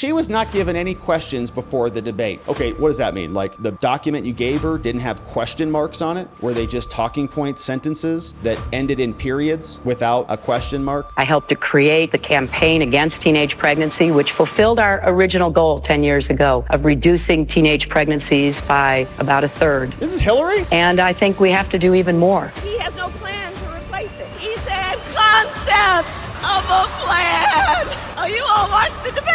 she was not given any questions before the debate. Okay, what does that mean? Like the document you gave her didn't have question marks on it? Were they just talking point sentences that ended in periods without a question mark? I helped to create the campaign against teenage pregnancy, which fulfilled our original goal 10 years ago of reducing teenage pregnancies by about a third. This is Hillary? And I think we have to do even more. He has no plan to replace it. He said concepts of a plan. Oh, you all watched the debate.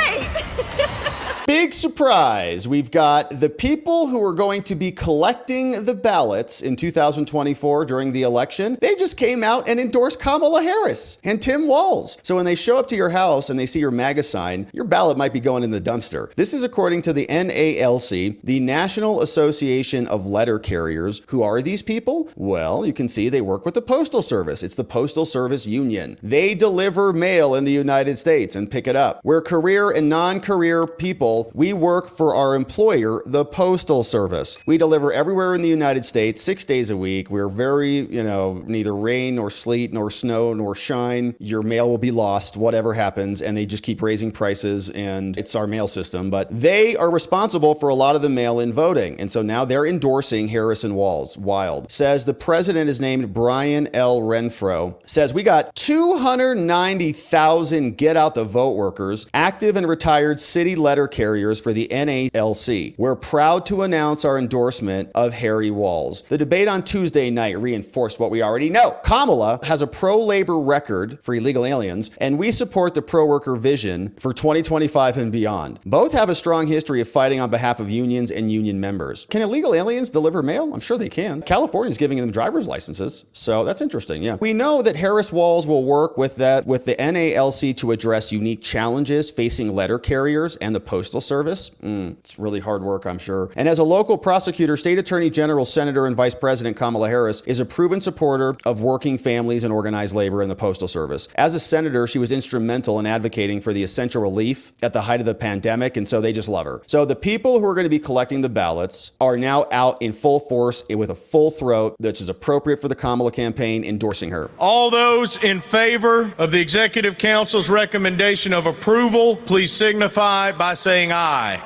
Big surprise. We've got the people who are going to be collecting the ballots in 2024 during the election. They just came out and endorsed Kamala Harris and Tim Walz. So when they show up to your house and they see your MAGA sign, your ballot might be going in the dumpster. This is according to the NALC, the National Association of Letter Carriers. Who are these people? Well, you can see they work with the Postal Service. It's the Postal Service Union. They deliver mail in the United States and pick it up. We're career and non-career people. We work for our employer, the Postal Service. We deliver everywhere in the United States, 6 days a week. We're very, neither rain nor sleet nor snow nor shine. Your mail will be lost, whatever happens, and they just keep raising prices, and it's our mail system. But they are responsible for a lot of the mail-in voting, and so now they're endorsing Harris-Walz. Wild. Says the president is named Brian L. Renfro. Says we got 290,000 get-out-the-vote workers, active and retired city letter carriers for the NALC. We're proud to announce our endorsement of Harry-Walz. The debate on Tuesday night reinforced what we already know. Kamala has a pro-labor record for illegal aliens, and we support the pro-worker vision for 2025 and beyond. Both have a strong history of fighting on behalf of unions and union members. Can illegal aliens deliver mail? I'm sure they can. California's giving them driver's licenses, so that's interesting, yeah. We know that Harris-Walz will work with the NALC to address unique challenges facing letter carriers and the Postal Service. It's really hard work, I'm sure. And as a local prosecutor, State Attorney General, Senator, and Vice President Kamala Harris is a proven supporter of working families and organized labor in the Postal Service. As a senator, she was instrumental in advocating for the essential relief at the height of the pandemic, and so they just love her. So the people who are going to be collecting the ballots are now out in full force with a full throat, which is appropriate for the Kamala campaign, endorsing her. All those in favor of the Executive Council's recommendation of approval, please signify by saying aye.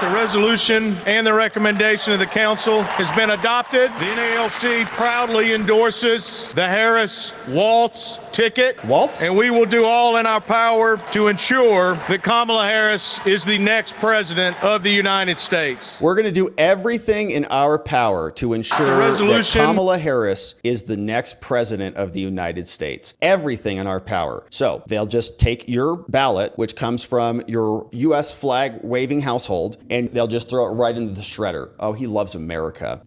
The resolution and the recommendation of the council has been adopted. The NALC proudly endorses the Harris-Walz ticket. Waltz? And we will do all in our power to ensure that Kamala Harris is the next president of the United States. We're going to do everything in our power to ensure that Kamala Harris is the next president of the United States. Everything in our power. So they'll just take your ballot, which comes from your U.S. flag waving household, and they'll just throw it right into the shredder. Oh, he loves America.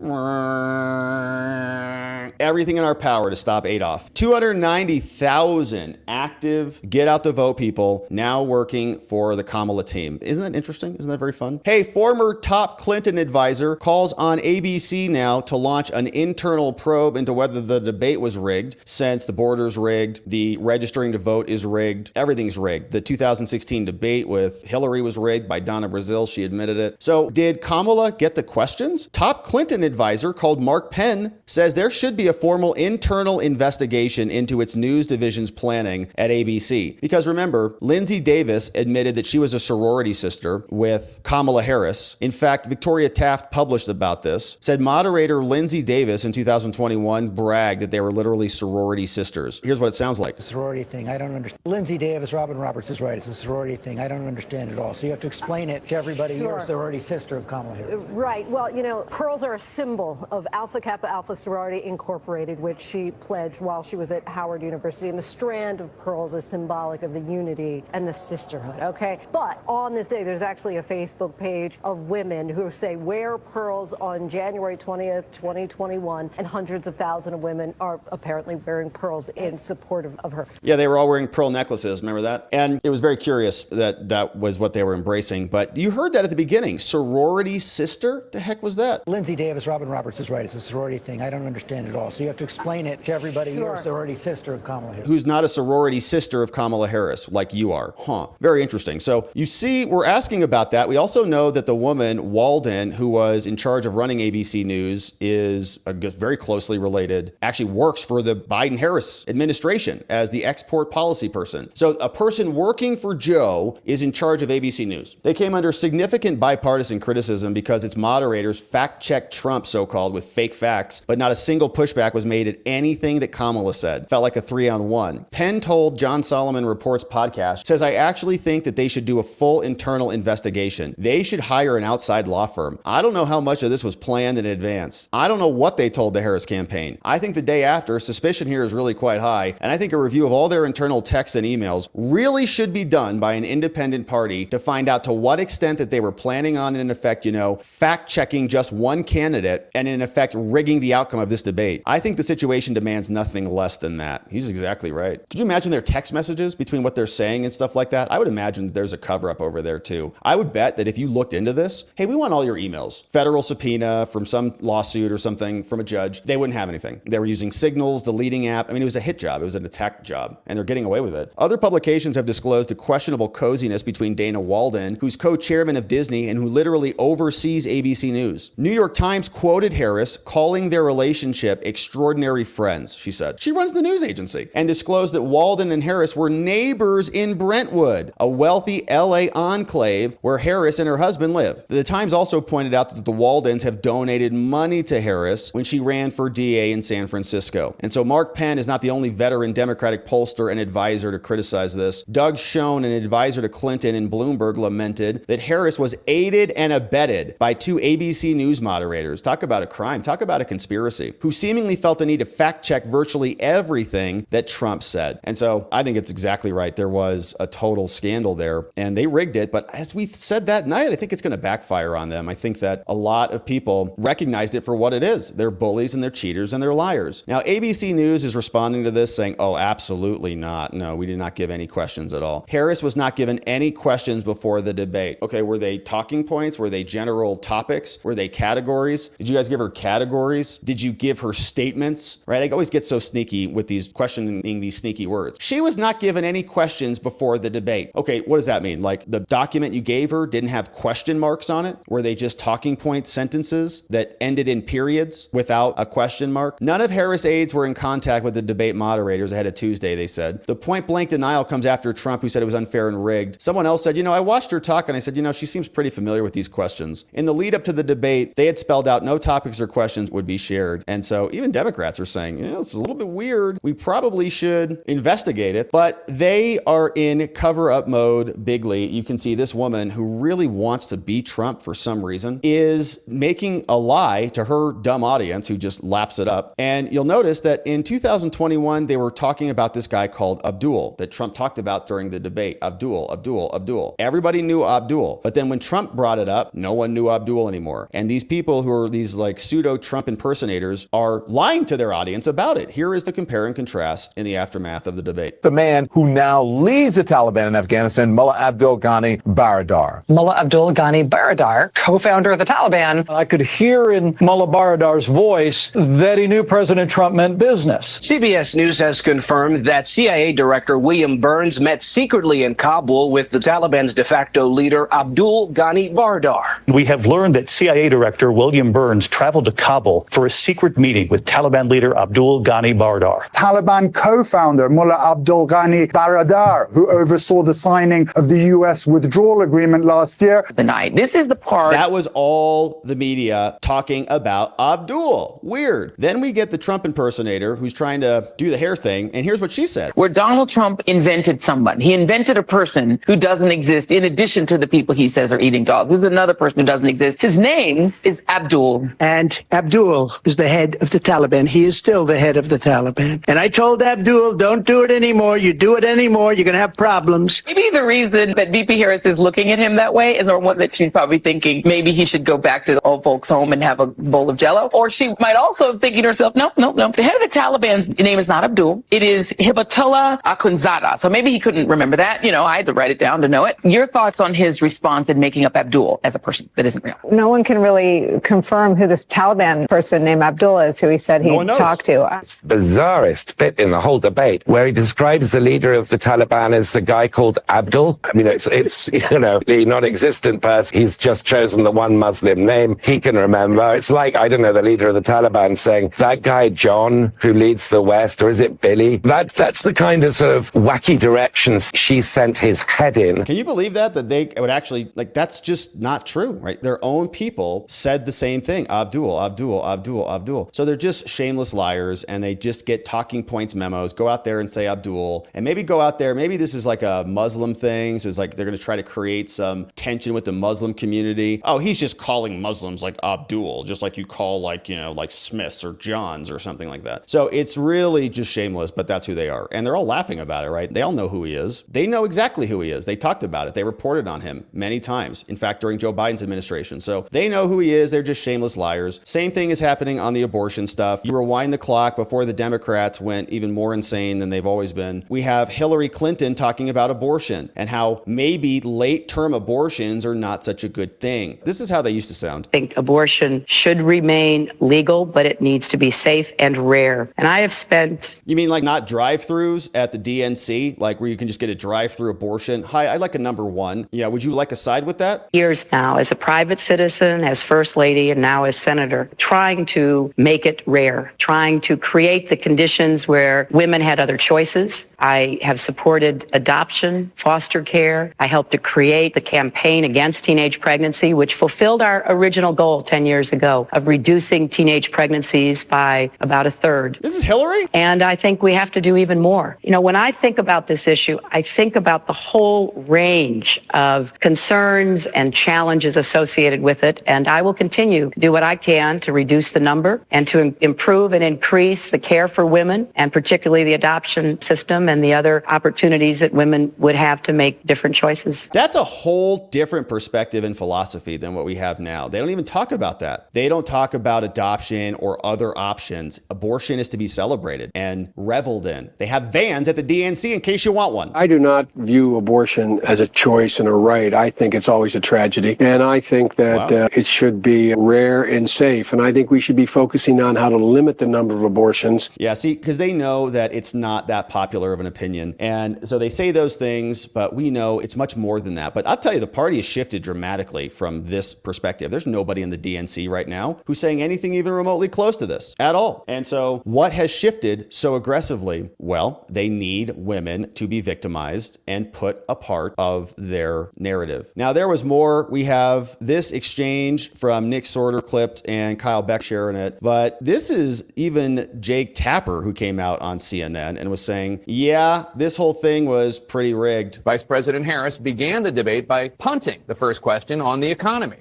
Everything in our power to stop Adolf. 290,000 active get out the vote people now working for the Kamala team. Isn't that interesting? Isn't that very fun? Hey, former top Clinton advisor calls on ABC now to launch an internal probe into whether the debate was rigged, since the border's rigged, the registering to vote is rigged, everything's rigged. The 2016 debate with Hillary was rigged by Donna Brazile. She admitted it. So did Kamala get the questions? Top Clinton advisor called Mark Penn says there should be a formal internal investigation into its news division's planning at ABC. Because remember, Linsey Davis admitted that she was a sorority sister with Kamala Harris. In fact, Victoria Taft published about this, said moderator Linsey Davis in 2021 bragged that they were literally sorority sisters. Here's what it sounds like. Sorority thing, I don't understand. Linsey Davis, Robin Roberts is right. It's a sorority thing. I don't understand it all. So you have to explain it to everybody. Sure. You're a sorority sister of Kamala Harris. Right. Well, pearls are a symbol of Alpha Kappa Alpha Sorority Incorporated, which she pledged while she was at Howard University. And the strand of pearls is symbolic of the unity and the sisterhood, okay? But on this day, there's actually a Facebook page of women who say, wear pearls on January 20th, 2021, and hundreds of thousands of women are apparently wearing pearls in support of her. Yeah, they were all wearing pearl necklaces, remember that? And it was very curious that that was what they were embracing. But you heard that at the beginning beginning. Sorority sister? The heck was that? Linsey Davis, Robin Roberts is right. It's a sorority thing. I don't understand it all. So you have to explain it to everybody. Sure. You're a sorority sister of Kamala Harris. Who's not a sorority sister of Kamala Harris, like you are. Huh. Very interesting. So you see, we're asking about that. We also know that the woman, Walden, who was in charge of running ABC News, is very closely related, actually works for the Biden-Harris administration as the export policy person. So a person working for Joe is in charge of ABC News. They came under significant bipartisan criticism because its moderators fact-checked Trump, so-called, with fake facts, but not a single pushback was made at anything that Kamala said. Felt like a 3-on-1. Penn told John Solomon Reports podcast, says, I actually think that they should do a full internal investigation. They should hire an outside law firm. I don't know how much of this was planned in advance. I don't know what they told the Harris campaign. I think the day after, suspicion here is really quite high, and I think a review of all their internal texts and emails really should be done by an independent party to find out to what extent that they were planning on, in effect, fact-checking just one candidate and in effect rigging the outcome of this debate. I think the situation demands nothing less than that. He's exactly right. Could you imagine their text messages between what they're saying and stuff like that? I would imagine there's a cover-up over there too. I would bet that if you looked into this, hey, we want all your emails. Federal subpoena from some lawsuit or something from a judge, they wouldn't have anything. They were using Signals, deleting app. I mean, it was a hit job. It was an attack job, and they're getting away with it. Other publications have disclosed a questionable coziness between Dana Walden, who's co-chairman of Disney and who literally oversees ABC News. New York Times quoted Harris calling their relationship extraordinary friends, she said. She runs the news agency, and disclosed that Walden and Harris were neighbors in Brentwood, a wealthy LA enclave where Harris and her husband live. The Times also pointed out that the Waldens have donated money to Harris when she ran for DA in San Francisco. And so Mark Penn is not the only veteran Democratic pollster and advisor to criticize this. Doug Schoen, an advisor to Clinton and Bloomberg, lamented that Harris was aided and abetted by two ABC News moderators. Talk about a crime. Talk about a conspiracy. Who seemingly felt the need to fact check virtually everything that Trump said. And so I think it's exactly right. There was a total scandal there and they rigged it. But as we said that night, I think it's going to backfire on them. I think that a lot of people recognized it for what it is. They're bullies and they're cheaters and they're liars. Now, ABC News is responding to this saying, oh, absolutely not. No, we did not give any questions at all. Harris was not given any questions before the debate. Okay, were they talking points? Were they general topics? Were they categories? Did you guys give her categories? Did you give her statements? Right? I always get so sneaky with these questioning these sneaky words. She was not given any questions before the debate. Okay, what does that mean? Like the document you gave her didn't have question marks on it? Were they just talking point sentences that ended in periods without a question mark? None of Harris aides were in contact with the debate moderators ahead of Tuesday, they said. The point blank denial comes after Trump, who said it was unfair and rigged. Someone else said, I watched her talk and I said, she seems pretty familiar with these questions. In the lead up to the debate, they had spelled out no topics or questions would be shared. And so even Democrats are saying, this is a little bit weird. We probably should investigate it, but they are in cover-up mode bigly. You can see this woman who really wants to beat Trump for some reason is making a lie to her dumb audience who just laps it up. And you'll notice that in 2021, they were talking about this guy called Abdul that Trump talked about during the debate. Abdul. Everybody knew Abdul. But then when Trump brought it up, no one knew Abdul anymore. And these people who are these like pseudo-Trump impersonators are lying to their audience about it. Here is the compare and contrast in the aftermath of the debate. The man who now leads the Taliban in Afghanistan, Mullah Abdul Ghani Baradar. Mullah Abdul Ghani Baradar, co-founder of the Taliban. I could hear in Mullah Baradar's voice that he knew President Trump meant business. CBS News has confirmed that CIA Director William Burns met secretly in Kabul with the Taliban's de facto leader Abdul Ghani Baradar. We have learned that CIA Director William Burns traveled to Kabul for a secret meeting with Taliban leader Abdul Ghani Baradar. Taliban co-founder Mullah Abdul Ghani Baradar, who oversaw the signing of the U.S. withdrawal agreement last year. The night. This is the part. That was all the media talking about Abdul. Weird. Then we get the Trump impersonator who's trying to do the hair thing. And here's what she said. Where Donald Trump invented someone. He invented a person who doesn't exist in addition to the people he says are eating dogs. This is another person who doesn't exist. His name is Abdul. And Abdul is the head of the Taliban. He is still the head of the Taliban. And I told Abdul, don't do it anymore. You do it anymore, you're going to have problems. Maybe the reason that VP Harris is looking at him that way is one that she's probably thinking maybe he should go back to the old folks' home and have a bowl of Jell-O. Or she might also think to herself, no. The head of the Taliban's name is not Abdul. It is Hibatullah Akhundzada. So maybe he couldn't remember that. I had to write it down to know it. Your thoughts on his response and making making up Abdul as a person that isn't real. No one can really confirm who this Taliban person named Abdul is, who he said he talked to. It's the bizarrest bit in the whole debate where he describes the leader of the Taliban as the guy called Abdul. I mean, it's you know, the non-existent person. He's just chosen the one Muslim name he can remember. It's like, I don't know, the leader of the Taliban saying, that guy John who leads the West, or is it Billy? That's the kind of sort of wacky directions she sent his head in. Can you believe that they would actually, like, that's just not true, right? Their own people said the same thing. Abdul, Abdul, Abdul, Abdul. So they're just shameless liars, and they just get talking points memos, go out there and say Abdul, and maybe go out there, maybe this is like a Muslim thing. So it's like they're going to try to create some tension with the Muslim community. Oh, he's just calling Muslims like Abdul, just like you call, like, you know, like Smiths or Johns or something like that. So it's really just shameless, but that's who they are. And they're all laughing about it, right? They all know who he is. They know exactly who he is. They talked about it. They reported on him many times. In fact, during Joe Biden's administration. So they know who he is. They're just shameless liars. Same thing is happening on the abortion stuff. You rewind the clock before the Democrats went even more insane than they've always been. We have Hillary Clinton talking about abortion and how maybe late-term abortions are not such a good thing. This is how they used to sound. I think abortion should remain legal, but it needs to be safe and rare. And I have spent... You mean like not drive-thrus at the DNC, like where you can just get a drive-through abortion? Hi, I'd like a number one. Yeah, would you like a side with that? Years now, as a private citizen, as First Lady, and now as Senator, trying to make it rare, trying to create the conditions where women had other choices. I have supported adoption, foster care. I helped to create the campaign against teenage pregnancy, which fulfilled our original goal 10 years ago of reducing teenage pregnancies by about a third. This is Hillary? And I think we have to do even more. You know, when I think about this issue, I think about the whole range of concerns and challenges associated with it. And I will continue to do what I can to reduce the number and to improve and increase the care for women, and particularly the adoption system and the other opportunities that women would have to make different choices. That's a whole different perspective and philosophy than what we have now. They don't even talk about that. They don't talk about adoption or other options. Abortion is to be celebrated and reveled in. They have vans at the DNC in case you want one. I do not view abortion as a choice and a right. I think it's always a tragedy. And I think that it should be rare and safe. And I think we should be focusing on how to limit the number of abortions. Yeah, see, because they know that it's not that popular of an opinion. And so they say those things, but we know it's much more than that. But I'll tell you, the party has shifted dramatically from this perspective. There's nobody in the DNC right now who's saying anything even remotely close to this at all. And so what has shifted so aggressively? Well, they need women to be victimized and put a part of their narrative. Now, there was more. We have this exchange from Nick Sorter clipped and Kyle Beck sharing it. But this is even Jake Tapper who came out on CNN and was saying, yeah, this whole thing was pretty rigged. Vice President Harris began the debate by punting the first question on the economy.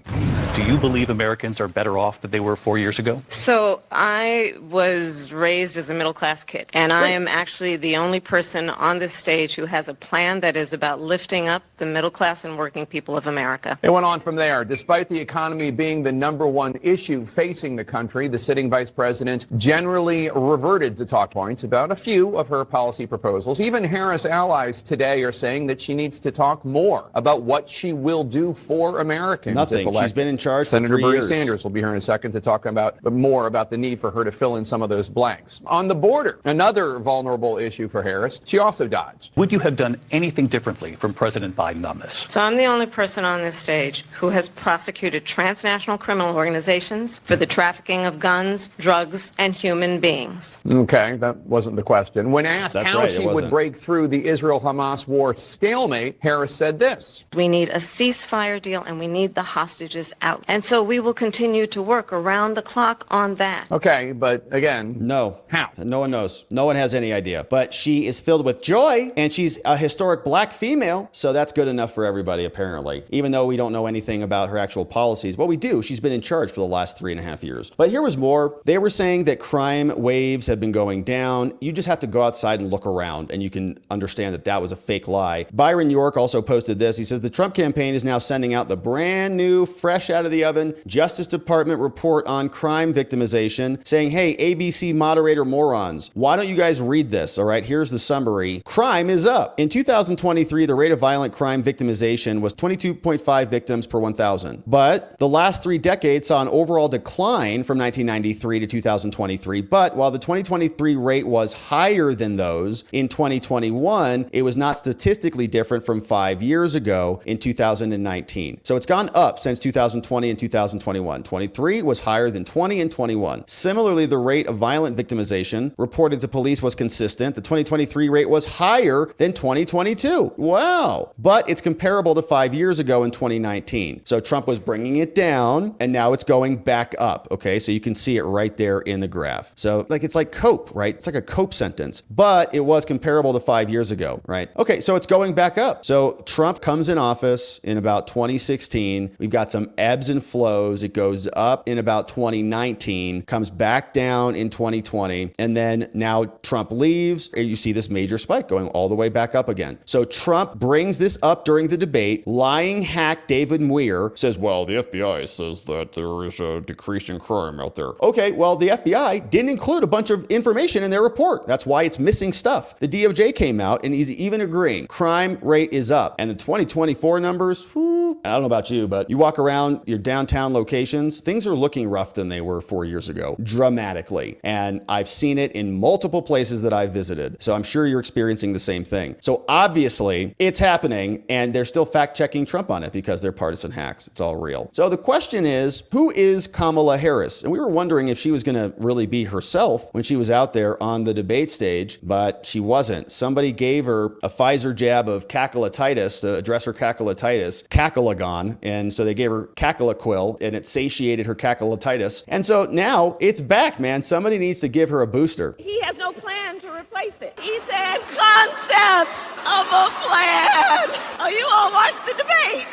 Do you believe Americans are better off than they were 4 years ago? So I was raised as a middle-class kid, and I am actually the only person on this stage who has a plan that is about lifting up the middle class and working people of America. It went on from there. Despite the economy being the number one issue facing the country, the sitting vice president generally reverted to talk points about a few of her policy proposals. Even Harris allies today are saying that she needs to talk more about what she will do for Americans. Nothing. She's been in charge for 3 Senator Bernie years. Sanders will be here in a second to talk about more about the need for her to fill in some of those blanks. On the border, another vulnerable issue for Harris, she also dodged. Would you have done anything differently from President Biden on this? So I'm the only person on this stage who has prosecuted transnational criminal organizations for the trafficking of guns, drugs, and human beings. Okay, that wasn't the question. When asked That's how right, she would break through the Israel-Hamas war stalemate, Harris said this. We need a ceasefire deal, and we need the hostages out. And so we will continue to work around the clock on that. Okay, but again, no. How? No one knows. No one has any idea. But she is filled with joy, and she's a historic black female, so that's good enough for everybody, apparently. Even though we don't know anything about her actual policies. Well, we do. She's been in charge for the last 3.5 years. But here was more. They were saying that crime waves have been going down. You just have to go outside and look around, and you can understand that that was a fake lie. Byron York also posted this. He says, the Trump campaign is now sending out the brand new, fresh out out of the oven. Justice Department report on crime victimization saying, hey, ABC moderator morons, why don't you guys read this? All right, here's the summary. Crime is up. In 2023, the rate of violent crime victimization was 22.5 victims per 1,000. But the last 3 decades saw an overall decline from 1993 to 2023. But while the 2023 rate was higher than those in 2021, it was not statistically different from 5 years ago in 2019. So it's gone up since 2020 and 2021. 23 was higher than 20 and 21. Similarly, the rate of violent victimization reported to police was consistent. The 2023 rate was higher than 2022. Wow. But it's comparable to 5 years ago in 2019. So Trump was bringing it down and now it's going back up. Okay. So you can see it right there in the graph. So it's like cope, right? It's like a cope sentence, but it was comparable to 5 years ago, right? Okay. So it's going back up. So Trump comes in office in about 2016. We've got some ebbs and flows. It goes up in about 2019, comes back down in 2020. And then now Trump leaves and you see this major spike going all the way back up again. So Trump brings this up during the debate. Lying hack David Muir says, well, the FBI says that there is a decrease in crime out there. Okay, well, the FBI didn't include a bunch of information in their report. That's why it's missing stuff. The DOJ came out and he's even agreeing. Crime rate is up. And the 2024 numbers, I don't know about you, but you walk around your downtown locations, things are looking rougher than they were 4 years ago, dramatically. And I've seen it in multiple places that I've visited. So I'm sure you're experiencing the same thing. So obviously it's happening and they're still fact checking Trump on it because they're partisan hacks. It's all real. So the question is, who is Kamala Harris? And we were wondering if she was going to really be herself when she was out there on the debate stage, but she wasn't. Somebody gave her a Pfizer jab of cackleitis to address her cackleitis, Cackalagon. And so they gave her Cackalaquil and it satiated her cackleitis. And so now it's back, man. Somebody needs to give her a booster. He has no plan to replace it. He said concepts of a plan. Oh, you all watched the debate.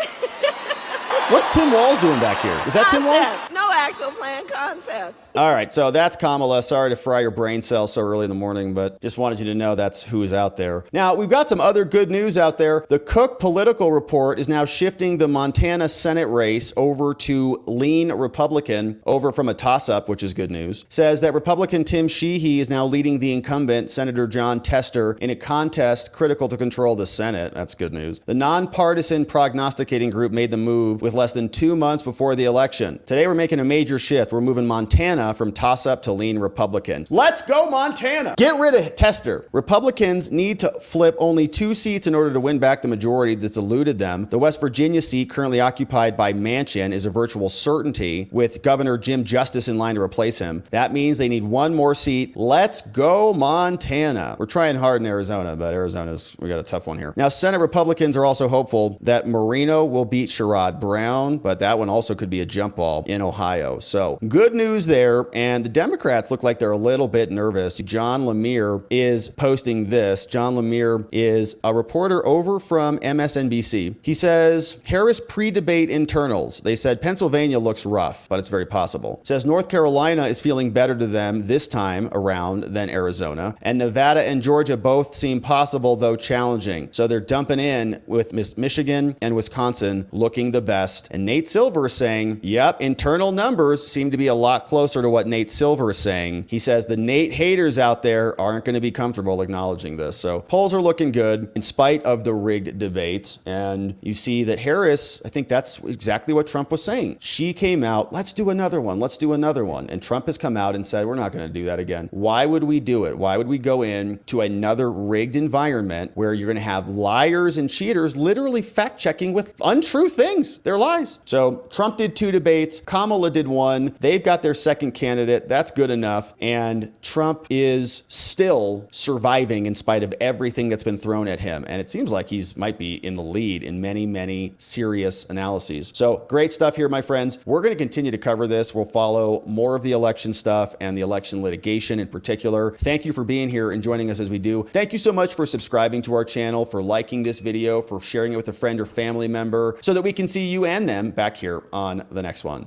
What's Tim Walz doing back here? Is that Tim Walz? No actual plan, concepts. All right, so that's Kamala. Sorry to fry your brain cells so early in the morning, but just wanted you to know that's who is out there. Now, we've got some other good news out there. The Cook Political Report is now shifting the Montana Senate race over to lean Republican, over from a toss-up, which is good news. Says that Republican Tim Sheehy is now leading the incumbent, Senator John Tester, in a contest critical to control the Senate. That's good news. The nonpartisan prognosticating group made the move with less than 2 months before the election. Today, we're making a major shift. We're moving Montana from toss-up to lean Republican. Let's go, Montana! Get rid of Tester. Republicans need to flip only 2 seats in order to win back the majority that's eluded them. The West Virginia seat currently occupied by Manchin is a virtual certainty with Governor Jim Justice in line to replace him. That means they need 1 more seat. Let's go, Montana. We're trying hard in Arizona, but we got a tough one here. Now, Senate Republicans are also hopeful that Marino will beat Sherrod Brown, but that one also could be a jump ball in Ohio. So good news there. And the Democrats look like they're a little bit nervous. John Lemire is posting this. John Lemire is a reporter over from MSNBC. He says, Harris pre-debate internals. They said Pennsylvania looks rough, but it's very possible. Says North Carolina is feeling better to them this time around than Arizona. And Nevada and Georgia both seem possible, though challenging. So they're dumping in with Michigan and Wisconsin looking the best. And Nate Silver is saying, yep, internal numbers seem to be a lot closer to what Nate Silver is saying. He says the Nate haters out there aren't going to be comfortable acknowledging this. So polls are looking good in spite of the rigged debate. And you see that Harris, I think that's exactly what Trump was saying. She came out, let's do another one. Let's do another one. And Trump has come out and said, we're not going to do that again. Why would we do it? Why would we go in to another rigged environment where you're going to have liars and cheaters literally fact checking with untrue things? They're lies. So Trump did 2 debates. Kamala did 1. They've got their second candidate. That's good enough. And Trump is still surviving in spite of everything that's been thrown at him. And it seems like he's might be in the lead in many, many serious analyses. So great stuff here, my friends. We're going to continue to cover this. We'll follow more of the election stuff and the election litigation in particular. Thank you for being here and joining us as we do. Thank you so much for subscribing to our channel, for liking this video, for sharing it with a friend or family member so that we can see you and them back here on the next one.